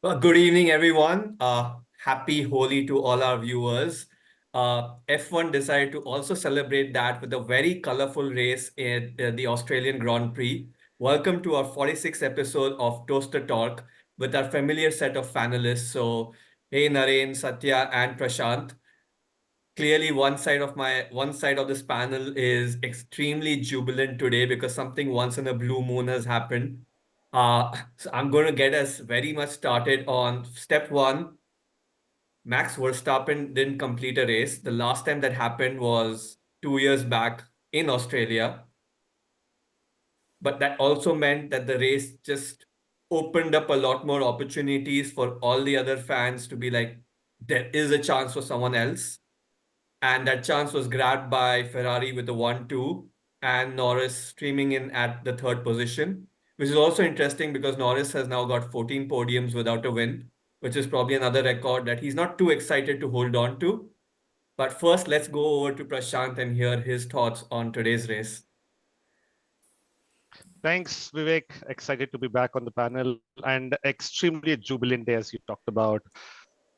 Good evening, everyone. Happy Holi to all our viewers. F1 decided to also celebrate that with a very colorful race in the Australian Grand Prix. Welcome to our 46th episode of Toaster Talk with our familiar set of panelists. So, hey, Naren, Sathya, and Prashanth. Clearly, one side of this panel is extremely jubilant today because something once in a blue moon has happened. So I'm going to get us very much started on step one. Max Verstappen didn't complete a race. The last time that happened was 2 years back in Australia, but that also meant that the race just opened up a lot more opportunities for all the other fans to be like, there is a chance for someone else. And that chance was grabbed by Ferrari with the 1-2 and Norris streaming in at the third position, which is also interesting because Norris has now got 14 podiums without a win, which is probably another record that he's not too excited to hold on to. But first, let's go over to Prashanth and hear his thoughts on today's race. Thanks, Vivek. Excited to be back on the panel and extremely jubilant day, as you talked about.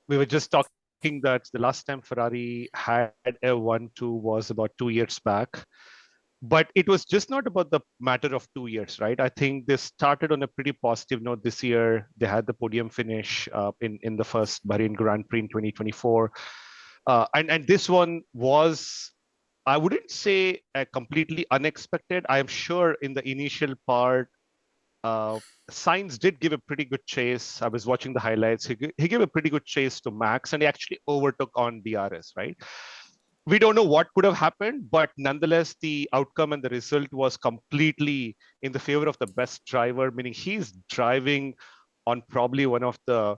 We were just talking that the last time Ferrari had a 1-2 was about 2 years back. But it was just not about the matter of 2 years, right? I think they started on a pretty positive note this year. They had the podium finish in the first Bahrain Grand Prix in 2024. And this one was, I wouldn't say completely unexpected. I'm sure in the initial part, Sainz did give a pretty good chase. I was watching the highlights. He gave a pretty good chase to Max, and he actually overtook on DRS, right? We don't know what could have happened, but nonetheless, the outcome and the result was completely in the favor of the best driver, meaning he's driving on probably one of the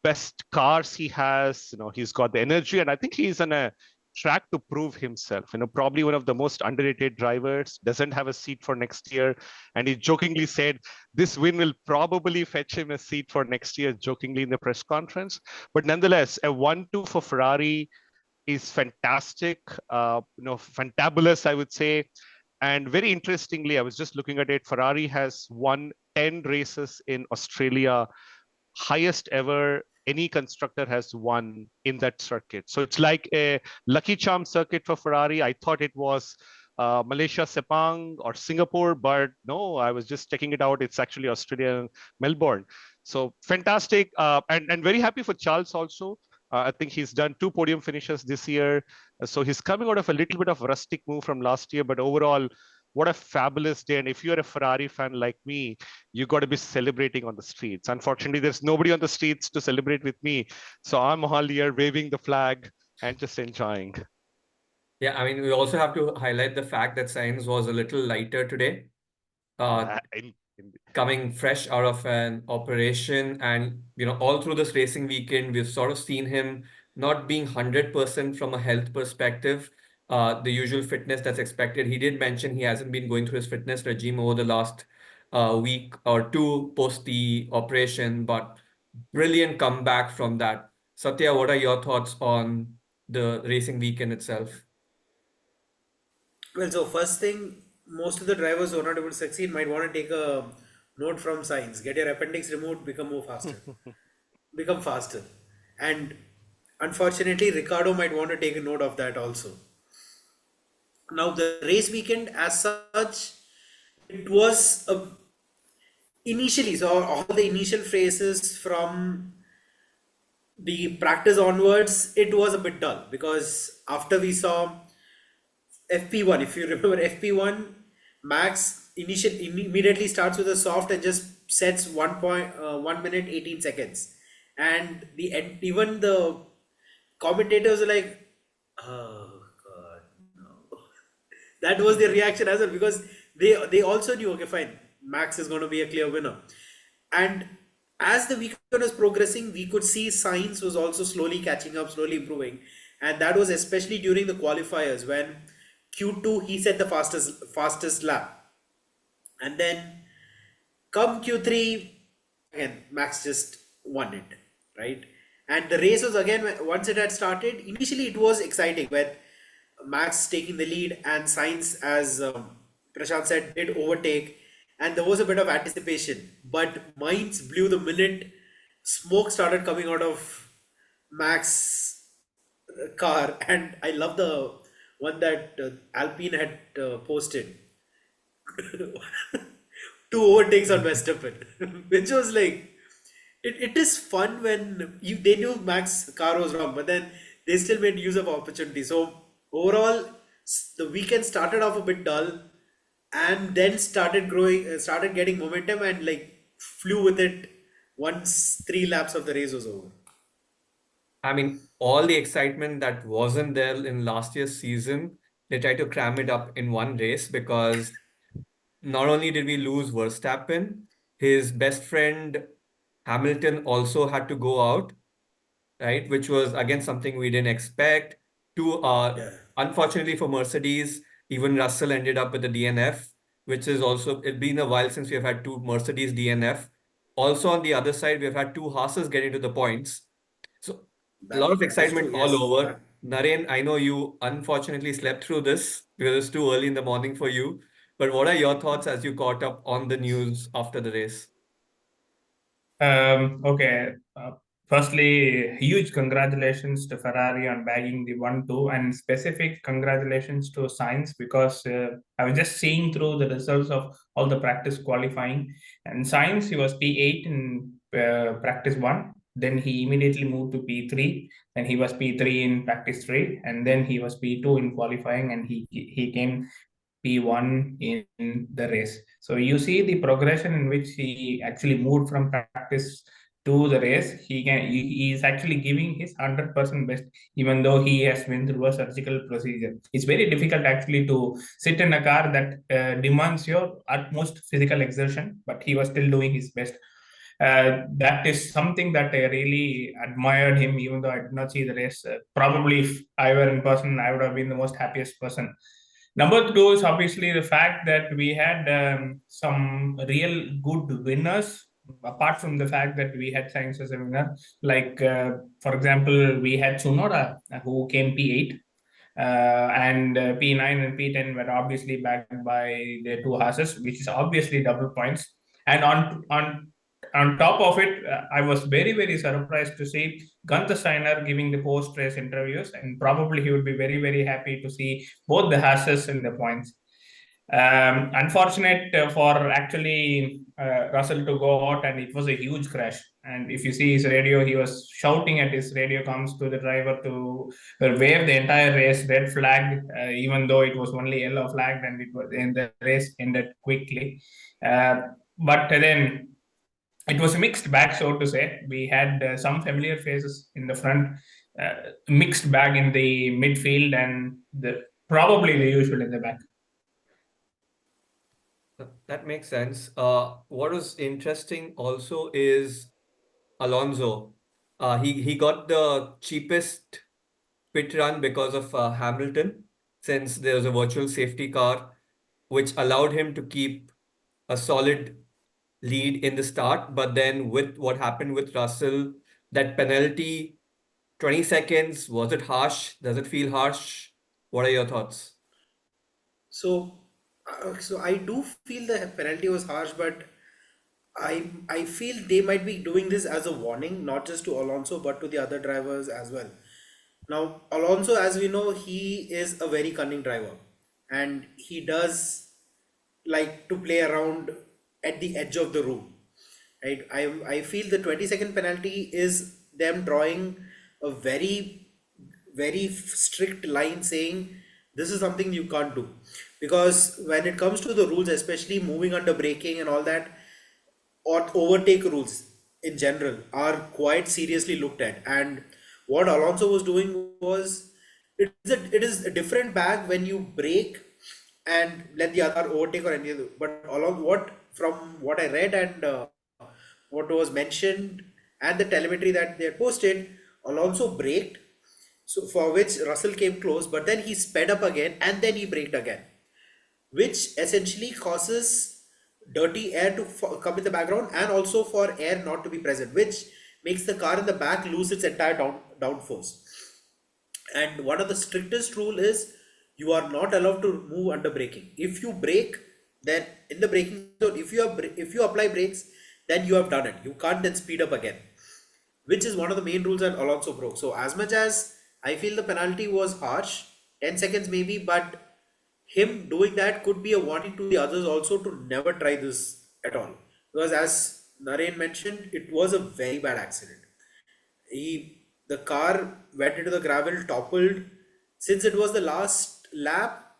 best cars he has. He's got the energy, and I think he's on a track to prove himself. Probably one of the most underrated drivers, doesn't have a seat for next year. And he jokingly said, this win will probably fetch him a seat for next year, jokingly in the press conference. But nonetheless, a 1-2 for Ferrari is fantastic, fantabulous, I would say. And very interestingly, I was just looking at it, Ferrari has won 10 races in Australia, highest ever any constructor has won in that circuit. So it's like a lucky charm circuit for Ferrari. I thought it was Malaysia Sepang or Singapore, but no, I was just checking it out. It's actually Australia, Melbourne. So fantastic, and very happy for Charles also. I think he's done 2 podium finishes this year. So he's coming out of a little bit of rustic move from last year, but overall, what a fabulous day. And if you're a Ferrari fan like me, you got to be celebrating on the streets. Unfortunately, there's nobody on the streets to celebrate with me. So I'm all here waving the flag and just enjoying. Yeah, I mean, we also have to highlight the fact that Sainz was a little lighter today. Coming fresh out of an operation, and all through this racing weekend we've sort of seen him not being 100% from a health perspective, the usual fitness that's expected. He did mention he hasn't been going through his fitness regime over the last week or two post the operation, but brilliant comeback from that. Satya, what are your thoughts on the racing weekend itself? Well, so first thing, most of the drivers who are not able to succeed might want to take a note from Sainz. Get your appendix removed, become more faster. Become faster. And unfortunately, Ricardo might want to take a note of that also. Now, the race weekend as such, it was initially, so all the initial phases from the practice onwards, it was a bit dull because after we saw FP1, if you remember FP1, Max immediately starts with a soft and just sets 1 minute 18 seconds, and even the commentators are like, "Oh God, no!" That was their reaction as well because they also knew, okay, fine, Max is going to be a clear winner, and as the weekend was progressing, we could see Sainz was also slowly catching up, slowly improving, and that was especially during the qualifiers when Q2 he set the fastest lap, and then come Q3 again Max just won it, right? And the race was again, once it had started, initially it was exciting when Max taking the lead and Sainz, as Prashant said, did overtake, and there was a bit of anticipation, but minds blew the minute smoke started coming out of Max car, and I love the one that Alpine had posted. Two overtakes on Verstappen, which was like it is fun when they knew Max car was wrong, but then they still made use of opportunity. So overall, the weekend started off a bit dull, and then started growing, started getting momentum, and like flew with it once three laps of the race was over. I mean, all the excitement that wasn't there in last year's season, they tried to cram it up in one race because not only did we lose Verstappen, his best friend Hamilton also had to go out, right? Which was again something we didn't expect. To Yeah, unfortunately for Mercedes, even Russell ended up with the DNF, which is also it's been a while since we have had two Mercedes DNF. Also on the other side, we have had two Haas's getting to the points. So a lot of that is true. excitement all Yes, over. Naren, I know you unfortunately slept through this because it's too early in the morning for you. But what are your thoughts as you caught up on the news after the race? Okay. Firstly, huge congratulations to Ferrari on bagging the 1-2, and specific congratulations to Sainz because I was just seeing through the results of all the practice qualifying. And Sainz, he was P8 in practice 1, then he immediately moved to P3, then he was P3 in practice 3, and then he was P2 in qualifying, and he came P1 in the race. So you see the progression in which he actually moved from practice to the race. He is actually giving his 100% best, even though he has been through a surgical procedure. It's very difficult actually to sit in a car that demands your utmost physical exertion, but he was still doing his best. That is something that I really admired him, even though I did not see the race. Probably, if I were in person, I would have been the most happiest person. Number two is obviously the fact that we had some real good winners, apart from the fact that we had Sainz as a winner. Like, for example, we had Tsunoda, who came P8, and P9 and P10 were obviously backed by the two horses, which is obviously double points. And on top of it, I was very surprised to see Gunther Steiner giving the post race interviews, and probably he would be very happy to see both the horses in the points. Unfortunate for actually Russell to go out, and it was a huge crash. And if you see his radio, he was shouting at his radio comms to the driver to wave the entire race red flag, even though it was only yellow flagged, and it was and the race ended quickly. But then it was a mixed bag, so to say. We had some familiar faces in the front, mixed bag in the midfield, and probably the usual in the back. That makes sense. What was interesting also is Alonso. He got the cheapest pit run because of Hamilton, since there was a virtual safety car, which allowed him to keep a solid lead in the start. But then with what happened with Russell, that penalty, 20 seconds, was it harsh? Does it feel harsh? What are your thoughts? So, so I do feel the penalty was harsh, but I feel they might be doing this as a warning, not just to Alonso, but to the other drivers as well. Now, Alonso, as we know, he is a very cunning driver, and he does like to play around at the edge of the room. Right? I feel the 20-second penalty is them drawing a very strict line saying this is something you can't do, because when it comes to the rules, especially moving under braking and all that, or overtake rules in general, are quite seriously looked at. And what Alonso was doing was, it is a different bag when you brake and let the other overtake or any other. But along what from what I read and what was mentioned and the telemetry that they had posted, Alonso braked, so for which Russell came close, but then he sped up again and then he braked again, which essentially causes dirty air to come in the background and also for air not to be present, which makes the car in the back lose its entire downforce. And one of the strictest rule is you are not allowed to move under braking. If you brake, then in the braking zone, if you apply brakes, then you have done it. You can't then speed up again. which is one of the main rules that Alonso broke. So as much as I feel the penalty was harsh, 10 seconds maybe, but him doing that could be a warning to the others also to never try this at all. Because as Naren mentioned, it was a very bad accident. The car went into the gravel, toppled. Since it was the last lap,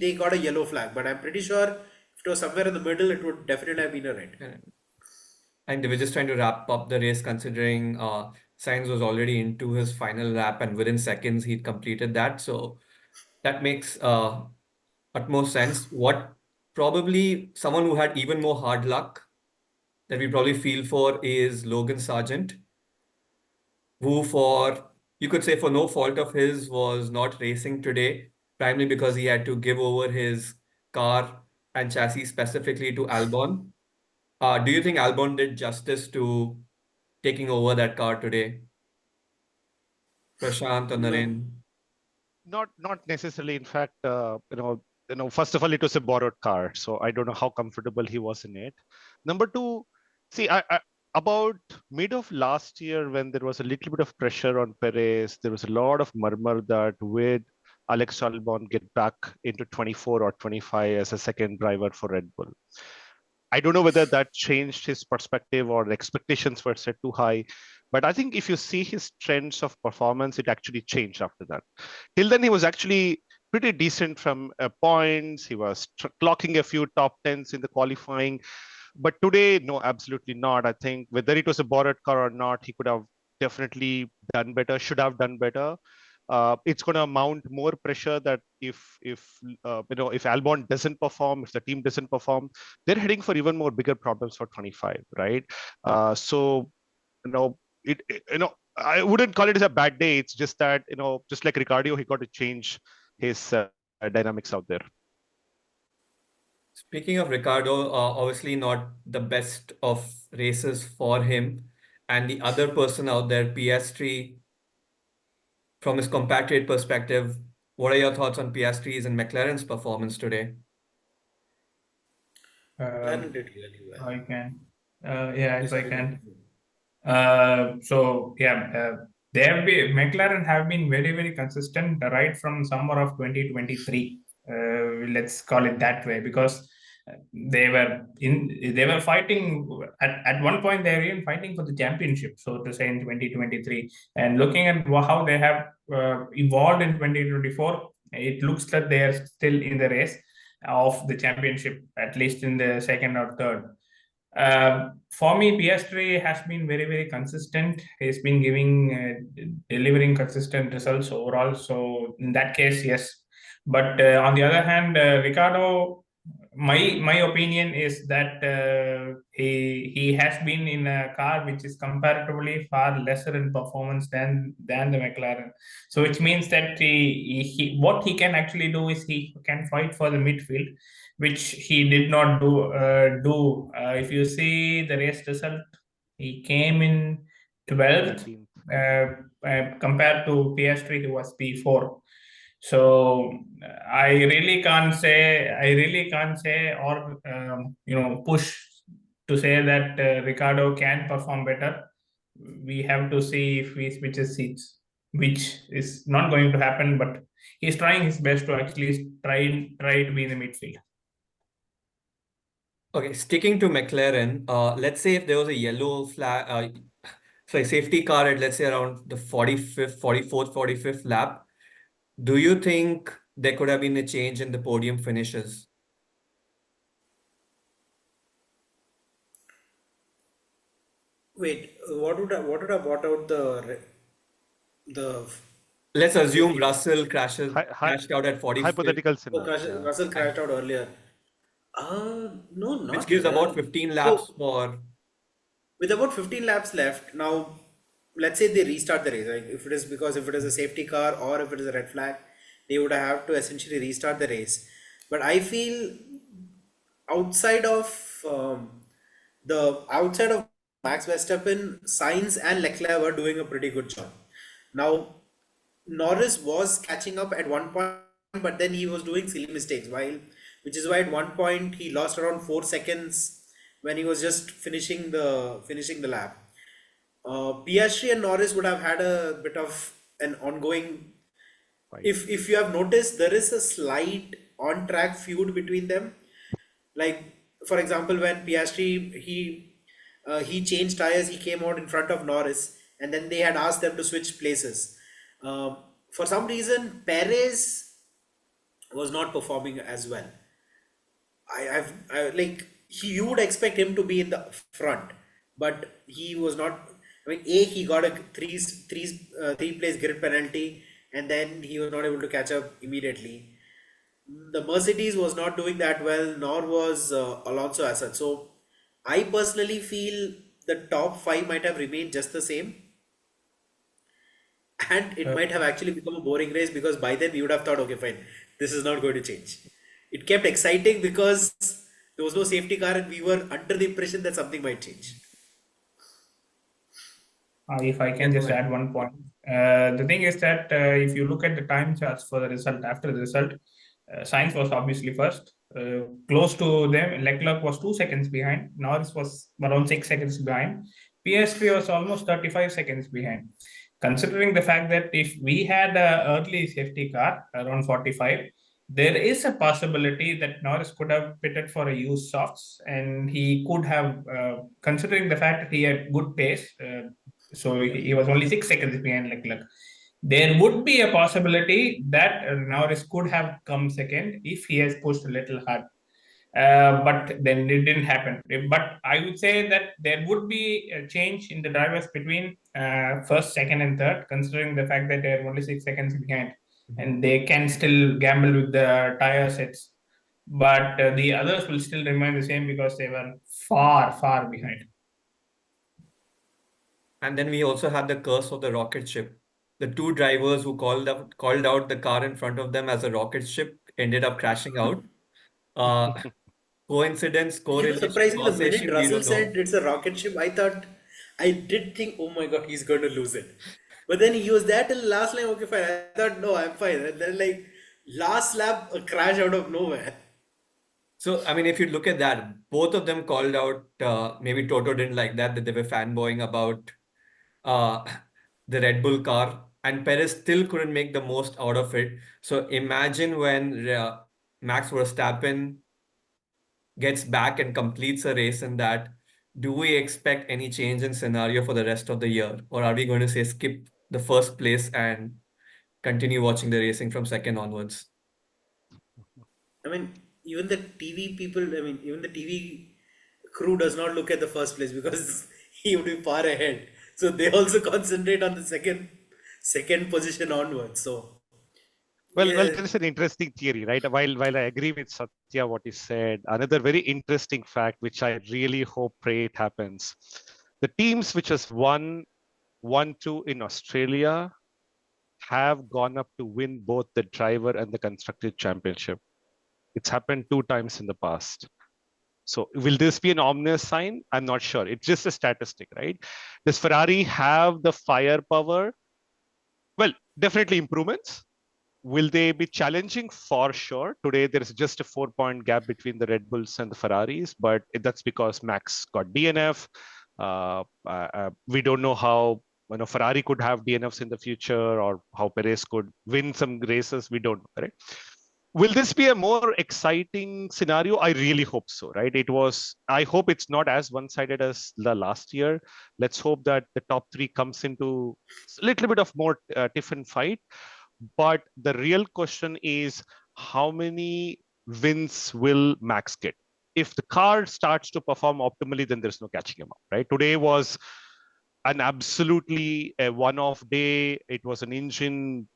they got a yellow flag. But I'm pretty sure if it was somewhere in the middle, it would definitely have been a red. And they were just trying to wrap up the race, considering Sainz was already into his final lap, and within seconds he'd completed that. So that makes utmost sense. What probably someone who had even more hard luck that we probably feel for is Logan Sargent, who you could say for no fault of his was not racing today, primarily because he had to give over his car and chassis specifically to Albon. Do you think Albon did justice to taking over that car today? Prashanth and No. Naren. Not necessarily. In fact, first of all, it was a borrowed car, so I don't know how comfortable he was in it. Number two, see, about mid of last year, when there was a little bit of pressure on Perez, there was a lot of murmur that with Alex Albon get back into 24 or 25 as a second driver for Red Bull. I don't know whether that changed his perspective or the expectations were set too high. But I think if you see his trends of performance, it actually changed after that. Till then, he was actually pretty decent from points. He was clocking a few top tens in the qualifying. But today, no, absolutely not. I think whether it was a borrowed car or not, he could have definitely done better, should have done better. It's going to mount more pressure that if Albon doesn't perform, if the team doesn't perform, they're heading for even more bigger problems for 25, right? So I wouldn't call it as a bad day. It's just that just like Ricciardo, he got to change his dynamics out there. Speaking of Ricardo, obviously not the best of races for him. And the other person out there, Piastri, from his compatriot perspective, what are your thoughts on Piastri's and McLaren's performance today? McLaren did really well. I can. Yeah, if I Sorry. can. They have been, McLaren have been very, very consistent right from summer of 2023. Let's call it that way, because they were fighting at one point. They were even fighting for the championship, so to say, in 2023. And looking at how they have evolved in 2024, it looks like they are still in the race of the championship, at least in the second or third. For me, Piastri has been very, very consistent. He's been delivering consistent results overall. So in that case, yes. But on the other hand, Ricardo, my opinion is that he has been in a car which is comparatively far lesser in performance than the McLaren. So which means that what he can actually do is he can fight for the midfield, which he did not do. If you see the race result, he came in 12th compared to Piastri, who was P4. So I really can't say or push to say that Ricardo can perform better. We have to see if he switches seats, which is not going to happen, but he's trying his best to actually try to be in the midfield. Okay, sticking to McLaren, let's say if there was a yellow flag, safety car at, let's say, around the 45th, 44th, 45th lap, do you think there could have been a change in the podium finishes? Wait, what would have brought out the Let's assume Russell crashed out at 45th, Hypothetical scenario. Russell crashed out earlier. No, not which gives about 15 laps for. With about 15 laps left, now let's say they restart the race. Like if it is a safety car or if it is a red flag, they would have to essentially restart the race. But I feel outside of Max Verstappen, Sainz and Leclerc were doing a pretty good job. Now Norris was catching up at one point, but then he was doing silly mistakes, which is why at one point he lost around 4 seconds when he was just finishing the lap. Piastri and Norris would have had a bit of an ongoing. Right. If you have noticed, there is a slight on-track feud between them. Like for example, when Piastri he changed tires, he came out in front of Norris, and then they had asked them to switch places. For some reason, Perez was not performing as well. I like you would expect him to be in the front, but he was not. I mean, he got a three place grid penalty, and then he was not able to catch up immediately. The Mercedes was not doing that well, nor was Alonso as such. So, I personally feel the top five might have remained just the same, and it Uh, might have actually become a boring race because by then we would have thought, okay, fine, this is not going to change. It kept exciting because there was no safety car, and we were under the impression that something might change. If I Yeah, can go just ahead. add one point. The thing is that if you look at the time charts for the result, after the result, Sainz was obviously first. Close to them, Leclerc was 2 seconds behind. Norris was around 6 seconds behind. PS3 was almost 35 seconds behind. Considering the fact that if we had an early safety car around 45, there is a possibility that Norris could have pitted for a used softs, and he could have, considering the fact that he had good pace, so he was only 6 seconds behind Leclerc. There would be a possibility that Norris could have come second if he has pushed a little hard. But then it didn't happen. But I would say that there would be a change in the drivers between first, second, and third, considering the fact that they're only 6 seconds behind and they can still gamble with the tire sets. But the others will still remain the same because they were far, far behind. And then we also had the curse of the rocket ship. The two drivers who called out the car in front of them as a rocket ship ended up crashing out. Uh, Coincidence, correlation, Surprisingly, the minute causation, we Russell don't said know. it's a rocket ship, I did think, oh my god, he's going to lose it. But then he was there till last lap, okay, fine. I thought, no, I'm fine. And then, like, last lap, a crash out of nowhere. So, I mean, if you look at that, both of them called out, maybe Toto didn't like that they were fanboying about uh, the Red Bull car, and Perez still couldn't make the most out of it. So imagine when Max Verstappen gets back and completes a race in that. Do we expect any change in scenario for the rest of the year? Or are we going to say skip the first place and continue watching the racing from second onwards? I mean, even the TV people, I mean, even the TV crew does not look at the first place because he would be far ahead. So they also concentrate on the second position onwards. So Well, yeah, there is an interesting theory, right? While I agree with Satya what he said, another very interesting fact, which I really hope pray it happens. The teams which has won 1-2 in Australia have gone up to win both the driver and the constructor championship. It's happened 2 times in the past. So will this be an ominous sign? I'm not sure. It's just a statistic, right? Does Ferrari have the firepower? Well, definitely improvements. Will they be challenging? For sure. Today, there is just a 4-point gap between the Red Bulls and the Ferraris, but that's because Max got DNF. We don't know how Ferrari could have DNFs in the future, or how Perez could win some races. We don't know, right? Will this be a more exciting scenario? I really hope so, right? I hope it's not as one-sided as the last year. Let's hope that the top three comes into a little bit of more different fight. But the real question is, how many wins will Max get? If the car starts to perform optimally, then there's no catching him up, right? Today was an absolutely a one-off day. It was an engine.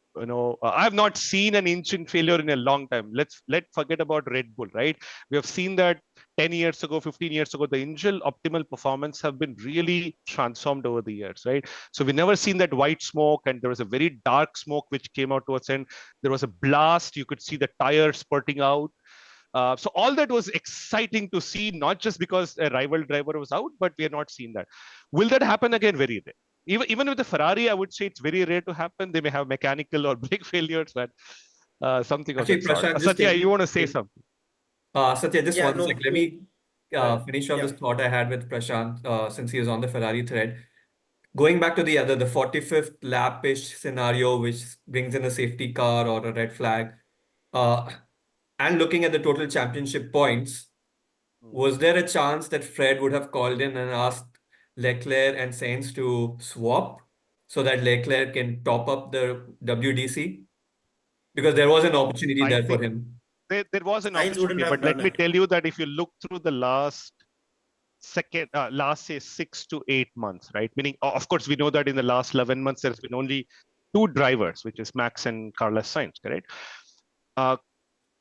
I've not seen an engine failure in a long time. Let forget about Red Bull, right? We have seen that 10 years ago, 15 years ago, the engine optimal performance have been really transformed over the years, right? So we never seen that white smoke, and there was a very dark smoke which came out towards the end. There was a blast. You could see the tires spurting out. So all that was exciting to see, not just because a rival driver was out, but we have not seen that. Will that happen again? Very rare. Even with the Ferrari, I would say it's very rare to happen. They may have mechanical or brake failures, but something of Actually, that sort. Prashant, just Satya, you taking. want to say something? Satya, just yeah, one no, sec. Let me go ahead. finish off Yeah. this thought I had with Prashant since he is on the Ferrari thread. Going back to the 45th lap-ish scenario, which brings in a safety car or a red flag, uh, and looking at the total championship points, was there a chance that Fred would have called in and asked Leclerc and Sainz to swap so that Leclerc can top up the WDC? Because there was an opportunity I there for think him. there was an Sainz wouldn't opportunity, have but let done me it. tell you that if you look through the last say 6 to 8 months, right? Meaning, of course, we know that in the last 11 months, there's been only two drivers, which is Max and Carlos Sainz, correct? Uh,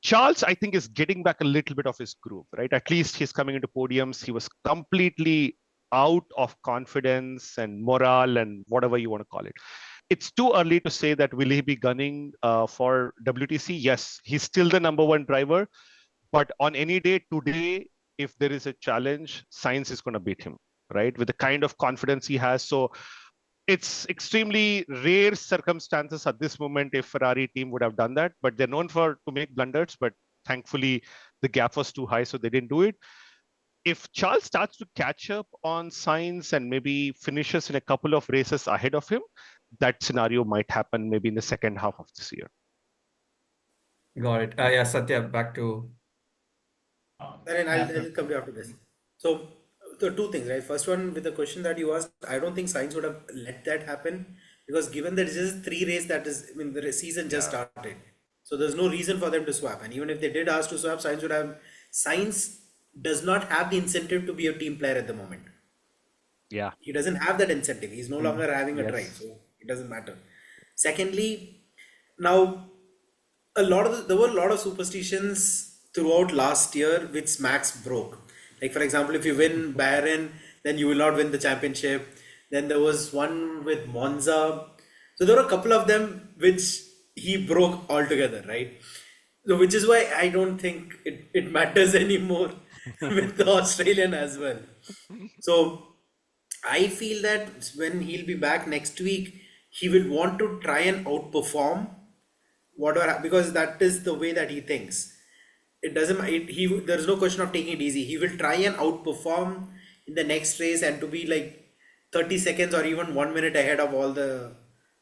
Charles, I think, is getting back a little bit of his groove, right? At least he's coming into podiums. He was completely out of confidence and morale and whatever you want to call it. It's too early to say that will he be gunning for WTC? Yes, he's still the number one driver. But on any day today, if there is a challenge, Sainz is going to beat him, right? With the kind of confidence he has. So it's extremely rare circumstances at this moment if Ferrari team would have done that, but they're known for to make blunders, but thankfully the gap was too high, so they didn't do it. If Charles starts to catch up on Sainz and maybe finishes in a couple of races ahead of him, that scenario might happen maybe in the second half of this year. Got it. Yeah, Satya, back to... Then I'll come after this. So the two things, right? First one, with the question that you asked, I don't think Sainz would have let that happen, because given that it's just three race that is, I mean, the season just started, so there's no reason for them to swap. And even if they did ask to swap, Sainz does not have the incentive to be a team player at the moment. Yeah. He doesn't have that incentive. He's no longer having a Yes. drive, so it doesn't matter. Secondly, now there were a lot of superstitions throughout last year which Max broke. Like, for example, if you win Bahrain, then you will not win the championship. Then there was one with Monza. So there were a couple of them which he broke altogether, right? So which is why I don't think it matters anymore with the Australian as well. So I feel that when he'll be back next week, he will want to try and outperform whatever, because that is the way that he thinks. It doesn't there's no question of taking it easy. He will try and outperform in the next race and to be like 30 seconds or even 1 minute ahead of all the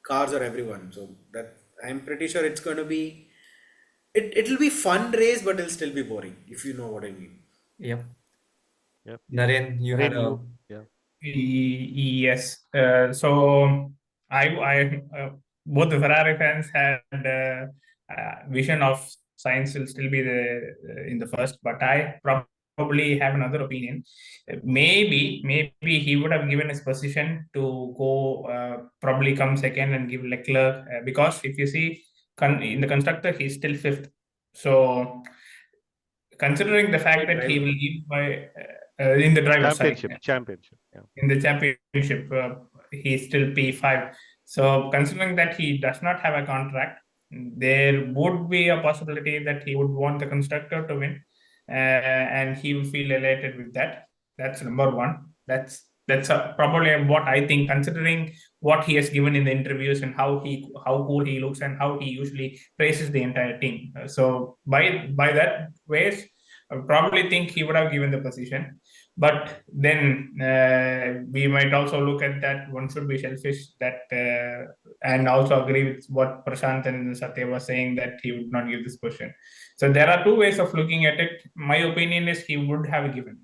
cars or everyone. So that I'm pretty sure it's going to be it'll be fun race, but it'll still be boring, if you know what I mean. Yep. Yep. Naren, you had a... Yeah. Yes. So both the Ferrari fans had vision of Sainz will still be in the first, but I probably have another opinion. Maybe he would have given his position to go probably come second and give Leclerc, because if you see in the constructor he's still fifth. So considering the fact that he will lead by in the driver's side. Championship. Yeah. In the championship, he's still P5. So considering that he does not have a contract, there would be a possibility that he would want the constructor to win, and he will feel elated with that. That's number one. That's probably what I think, considering what he has given in the interviews and how cool he looks and how he usually praises the entire team. So by that ways, I probably think he would have given the position. But then we might also look at that one should be selfish, and also agree with what Prashanth and Sathya was saying, that he would not give this position. So there are two ways of looking at it. My opinion is he would have given.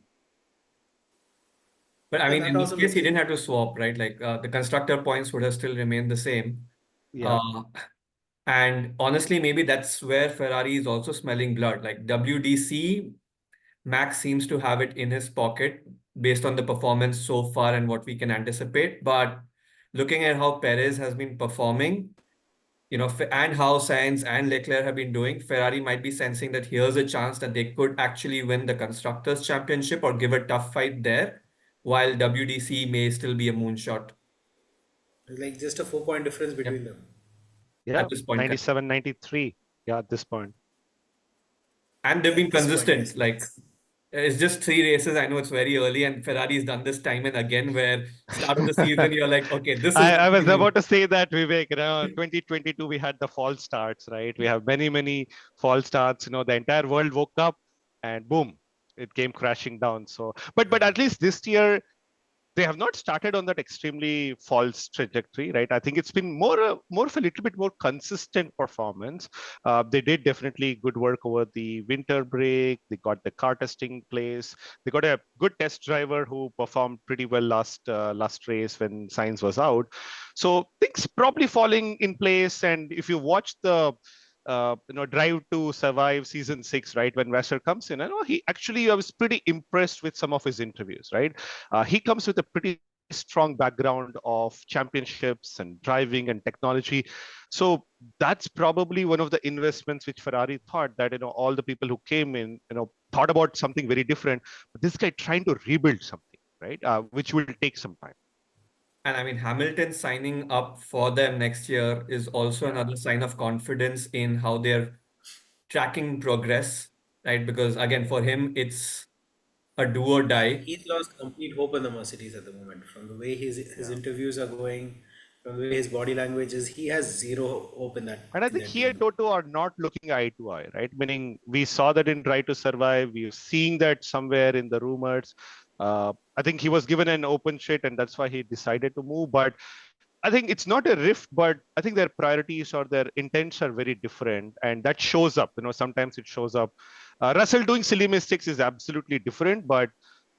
But I mean, in this case, he didn't have to swap, right? Like the constructor points would have still remained the same. Yeah. And honestly, maybe that's where Ferrari is also smelling blood. Like WDC, Max seems to have it in his pocket based on the performance so far and what we can anticipate. But looking at how Perez has been performing, and how Sainz and Leclerc have been doing, Ferrari might be sensing that here's a chance that they could actually win the Constructors' Championship or give a tough fight there, while WDC may still be a moonshot. Like just a 4-point difference between them. Yeah, at this point. 97, 93. Yeah, at this point. And they've been At this point, consistent. yes. Like, it's just 3 races. I know it's very early, and Ferrari's done this time and again, where start of the season, you're like, okay, this is... I was about to say that, Vivek. 2022, we had the false starts, right? We have many false starts. The entire world woke up and boom, it came crashing down. So, but at least this year, they have not started on that extremely false trajectory, right? I think it's been more of a little bit more consistent performance. They did definitely good work over the winter break. They got the car testing place. They got a good test driver who performed pretty well last race when Sainz was out. So things probably falling in place. And if you watch the Drive to Survive season 6, right? When Vassar comes in, I know he actually, I was pretty impressed with some of his interviews, right? He comes with a pretty strong background of championships and driving and technology. So that's probably one of the investments which Ferrari thought that, all the people who came in, thought about something very different. But this guy trying to rebuild something, right? Which will take some time. And I mean, Hamilton signing up for them next year is also Yeah. another sign of confidence in how they're tracking progress, right? Because again, for him, it's a do or die. He's lost complete hope in the Mercedes at the moment. From the way his Yeah. interviews are going, from the way his body language is, he has zero hope And I in think that he and team. Toto are not looking eye to eye, right? Meaning we saw that in Try to Survive. We're seeing that somewhere in the rumors. I think he was given an open shit, and that's why he decided to move. But I think it's not a rift, but I think their priorities or their intents are very different, and that shows up. Sometimes it shows up. Russell doing silly mistakes is absolutely different, but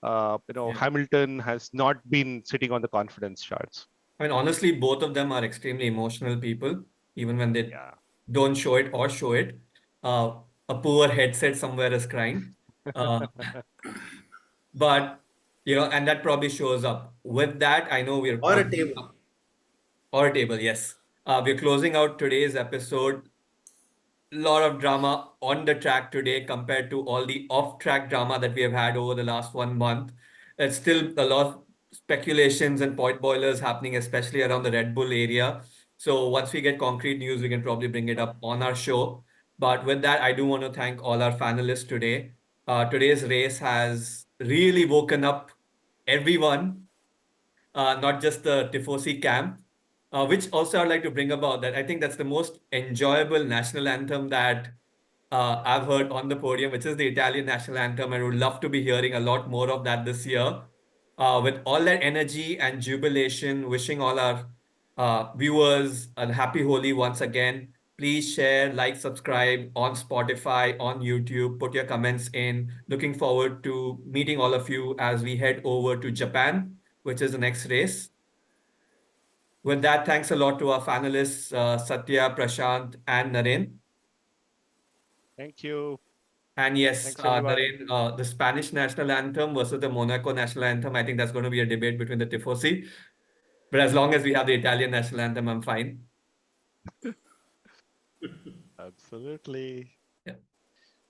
Yeah. Hamilton has not been sitting on the confidence charts. I mean, honestly, both of them are extremely emotional people, even when they Yeah. don't show it or show it. Uh, a poor headset somewhere is crying. Uh, but, and that probably shows up. With that, I know we're Or a closing table. up, or a table, yes. We're closing out today's episode. Lot of drama on the track today compared to all the off-track drama that we have had over the last 1 month. It's still a lot of speculations and point boilers happening, especially around the Red Bull area. So once we get concrete news, we can probably bring it up on our show. But with that, I do want to thank all our panelists today. Today's race has really woken up everyone, not just the Tifosi camp, which also I'd like to bring about that I think that's the most enjoyable national anthem that I've heard on the podium, which is the Italian national anthem, and would love to be hearing a lot more of that this year. With all that energy and jubilation, wishing all our viewers a happy Holi once again. Please share, like, subscribe on Spotify, on YouTube, put your comments in. Looking forward to meeting all of you as we head over to Japan, which is the next race. With that, thanks a lot to our panelists, Sathya, Prashanth, and Naren. Thank you. And yes, Thanks, everyone. Naren, the Spanish national anthem versus the Monaco national anthem, I think that's going to be a debate between the Tifosi. But as long as we have the Italian national anthem, I'm fine. Absolutely.